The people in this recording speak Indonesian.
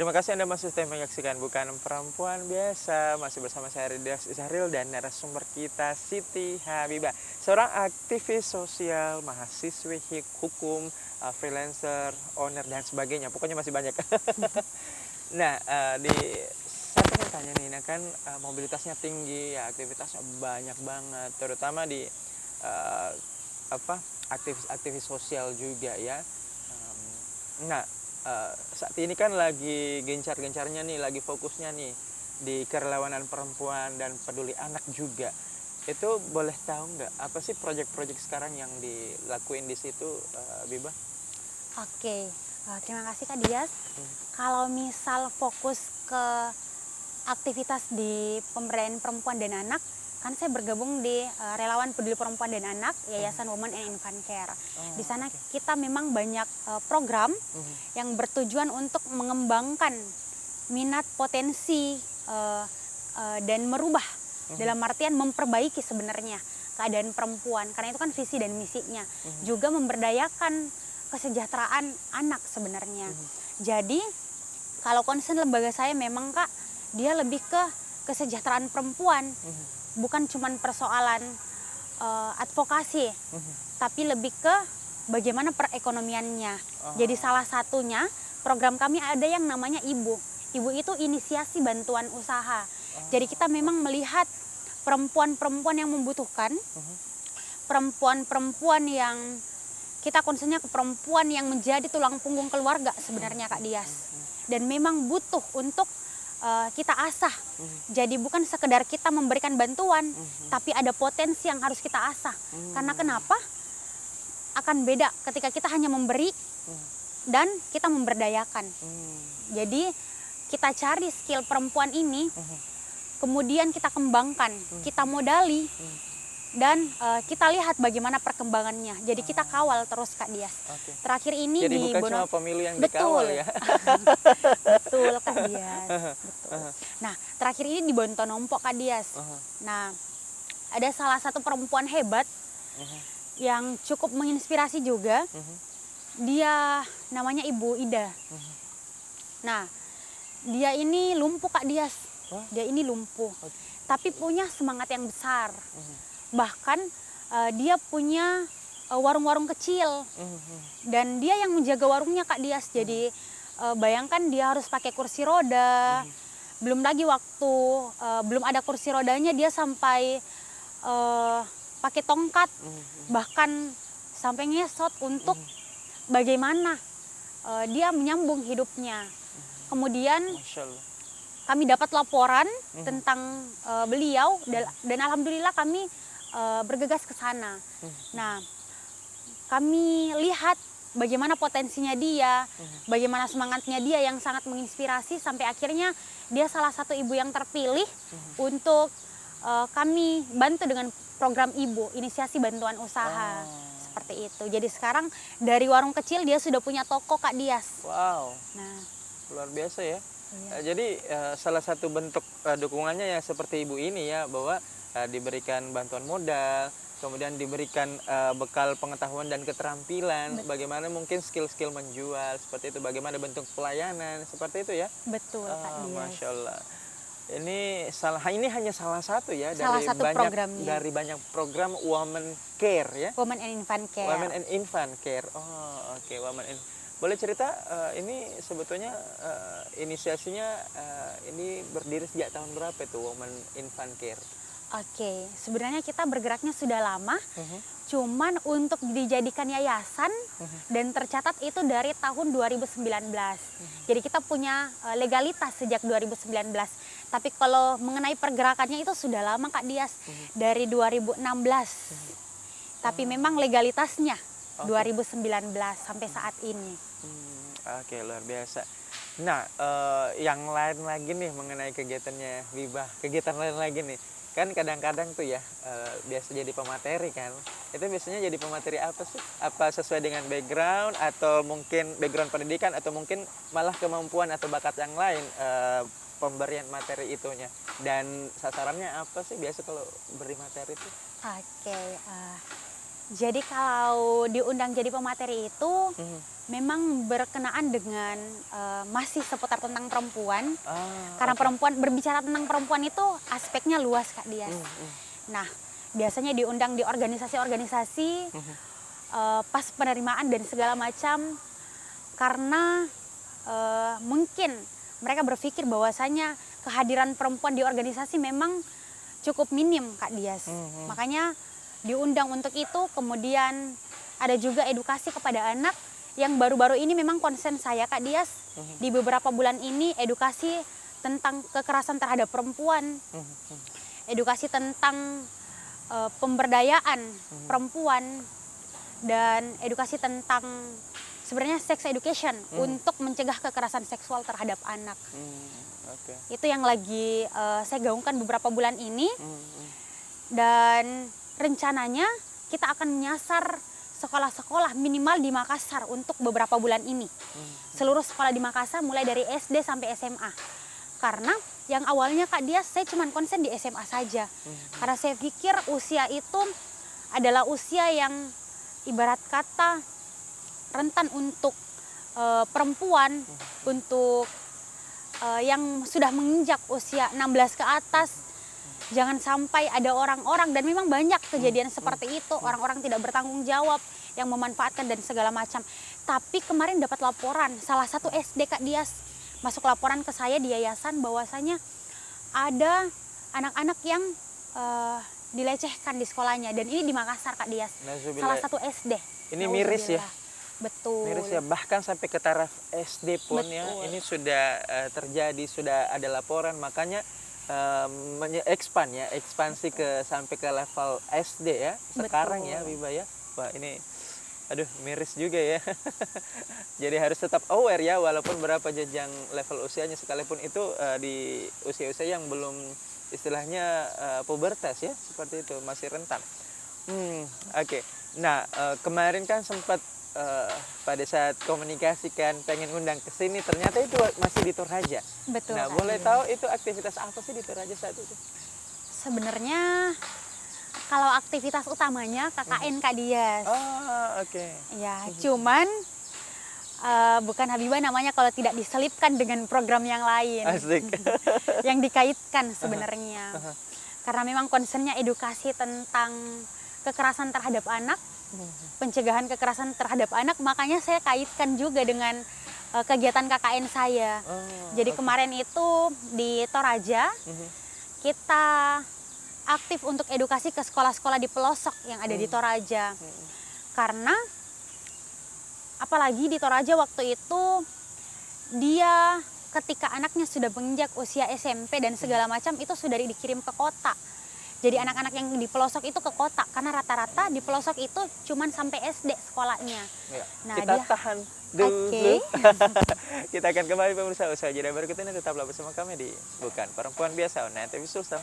Terima kasih Anda masih setia menyaksikan Bukan Perempuan Biasa. Masih bersama saya Ridas Zahril dan narasumber kita Siti Habibah, seorang aktivis sosial, mahasiswi hukum, freelancer, owner dan sebagainya. Pokoknya masih banyak. Nah, saya pengen tanya nih, nah kan mobilitasnya tinggi, ya, aktivitasnya banyak banget, terutama di eh, apa aktivis-aktivis sosial juga ya. Nah, saat ini kan lagi gencar-gencarnya nih, lagi fokusnya nih di kerelawanan perempuan dan peduli anak juga. Itu boleh tahu nggak apa sih proyek-proyek sekarang yang dilakuin di situ, Biba? Oke, terima kasih Kak Dias. Kalau misal fokus ke aktivitas di pemberdayaan perempuan dan anak, kan saya bergabung di Relawan Peduli Perempuan dan Anak, Yayasan Women and Infant Care. Di sana kita memang banyak program yang bertujuan untuk mengembangkan minat, potensi, dan merubah, dalam artian memperbaiki sebenarnya keadaan perempuan, karena itu kan visi dan misinya. Juga memberdayakan kesejahteraan anak sebenarnya. Jadi kalau concern lembaga saya memang Kak, dia lebih ke kesejahteraan perempuan, bukan cuma persoalan advokasi, tapi lebih ke bagaimana perekonomiannya. Jadi salah satunya program kami ada yang namanya Ibu. Ibu itu inisiasi bantuan usaha. Jadi kita memang melihat perempuan-perempuan yang membutuhkan, perempuan-perempuan yang kita concernnya ke perempuan yang menjadi tulang punggung keluarga sebenarnya Kak Dias. Dan memang butuh untuk kita asah. Jadi bukan sekedar kita memberikan bantuan, tapi ada potensi yang harus kita asah. Karena kenapa? Akan beda ketika kita hanya memberi dan kita memberdayakan. Jadi kita cari skill perempuan ini, kemudian kita kembangkan, kita modali, dan kita lihat bagaimana perkembangannya. Jadi kita kawal terus Kak Dias. Terakhir ini jadi di bukan cuma pemilu yang dikawal ya. Betul Kak Dias. Betul. Nah, terakhir ini di Bontonompo Kak Dias. Nah, ada salah satu perempuan hebat yang cukup menginspirasi juga. Dia namanya Ibu Ida. Nah, dia ini lumpuh Kak Dias. Dia ini lumpuh. Tapi punya semangat yang besar. Bahkan dia punya warung-warung kecil. Dan dia yang menjaga warungnya Kak Dias. Jadi bayangkan dia harus pakai kursi roda. Belum lagi waktu belum ada kursi rodanya, dia sampai pakai tongkat. Bahkan sampai ngesot untuk bagaimana dia menyambung hidupnya. Kemudian kami dapat laporan tentang beliau dan alhamdulillah kami bergegas ke sana. Nah, kami lihat bagaimana potensinya dia, bagaimana semangatnya dia yang sangat menginspirasi, sampai akhirnya dia salah satu ibu yang terpilih untuk kami bantu dengan program Ibu, inisiasi bantuan usaha. Seperti itu. Jadi sekarang dari warung kecil dia sudah punya toko Kak Dias. Wow. Nah, Luar biasa ya. iya. Jadi salah satu bentuk dukungannya ya seperti ibu ini ya, bahwa diberikan bantuan modal, kemudian diberikan bekal pengetahuan dan keterampilan, bagaimana mungkin skill-skill menjual, seperti itu, bagaimana bentuk pelayanan, seperti itu ya. Betul Kak Dias. Masya Allah. Ini hanya salah satu ya Salah dari satu banyak programnya. dari banyak program Women Care ya. Women and Infant Care. Women and Infant Care. Oke. Boleh cerita ini sebetulnya inisiasinya ini berdiri sejak tahun berapa itu Women Infant Care? Oke, sebenarnya kita bergeraknya sudah lama, cuman untuk dijadikan yayasan dan tercatat itu dari tahun 2019. Jadi kita punya legalitas sejak 2019. Tapi kalau mengenai pergerakannya itu sudah lama Kak Dias, dari 2016. Tapi memang legalitasnya 2019 sampai saat ini. Oke, luar biasa. Nah, yang lain lagi nih mengenai kegiatannya Bibah, kegiatan lain lagi nih. Kan kadang-kadang tuh ya biasa jadi pemateri kan. Itu biasanya jadi pemateri apa sih? Apa sesuai dengan background atau mungkin background pendidikan atau mungkin malah kemampuan atau bakat yang lain pemberian materi itunya. Dan sasarannya apa sih biasa kalau beri materi itu? Oke, Jadi kalau diundang jadi pemateri itu memang berkenaan dengan masih seputar tentang perempuan. Karena perempuan, berbicara tentang perempuan itu aspeknya luas Kak Dias. Nah, biasanya diundang di organisasi-organisasi pas penerimaan dan segala macam, karena mungkin mereka berpikir bahwasanya kehadiran perempuan di organisasi memang cukup minim Kak Dias. Makanya diundang untuk itu. Kemudian ada juga edukasi kepada anak yang baru-baru ini memang konsen saya Kak Dias. Di beberapa bulan ini edukasi tentang kekerasan terhadap perempuan, edukasi tentang pemberdayaan perempuan, dan edukasi tentang sebenarnya sex education untuk mencegah kekerasan seksual terhadap anak. Itu yang lagi saya gaungkan beberapa bulan ini. Dan rencananya kita akan menyasar sekolah-sekolah minimal di Makassar untuk beberapa bulan ini. Seluruh sekolah di Makassar mulai dari SD sampai SMA. Karena yang awalnya Kak Dias saya cuma konsen di SMA saja. Karena saya pikir usia itu adalah usia yang ibarat kata rentan untuk perempuan, untuk yang sudah menginjak usia 16 ke atas. Jangan sampai ada orang-orang, dan memang banyak kejadian seperti itu, orang-orang tidak bertanggung jawab yang memanfaatkan dan segala macam. Tapi kemarin dapat laporan, salah satu SD Kak Dias masuk laporan ke saya di yayasan bahwasanya ada anak-anak yang dilecehkan di sekolahnya, dan ini di Makassar Kak Dias, salah satu SD. Ini miris ya? Betul. Miris ya, bahkan sampai ke taraf SD pun. Betul. Ya, ini sudah terjadi, sudah ada laporan, makanya ekspansi ke sampai ke level SD ya sekarang. Betul. Ya Biba ya. Wah ini aduh miris juga ya. Jadi harus tetap aware ya, walaupun berapa jenjang level usianya, sekalipun itu di usia-usia yang belum istilahnya pubertas ya, seperti itu, masih rentan. Oke. Nah kemarin kan sempat pada saat komunikasikan pengen undang ke sini, ternyata itu masih di Toraja. Betul. Nah, boleh tahu itu aktivitas apa sih di Toraja saat itu? Sebenarnya kalau aktivitas utamanya KKN Kak Dias. Oke. Ya, cuman bukan Habibah namanya kalau tidak diselipkan dengan program yang lain. Asik. Yang dikaitkan sebenarnya. Karena memang concernnya edukasi tentang kekerasan terhadap anak, pencegahan kekerasan terhadap anak, makanya saya kaitkan juga dengan kegiatan KKN saya. Jadi kemarin itu di Toraja kita aktif untuk edukasi ke sekolah-sekolah di pelosok yang ada di Toraja. Karena apalagi di Toraja waktu itu dia ketika anaknya sudah menginjak usia SMP dan segala macam itu sudah dikirim ke kota. Jadi anak-anak yang di pelosok itu ke kota, karena rata-rata di pelosok itu cuman sampai SD sekolahnya. Ya. Nah, kita dia tahan dulu. Kita akan kembali pemirsa usaha jeda berikut ini, tetaplah bersama kami di Bukan Perempuan Biasa on TV Sulsel.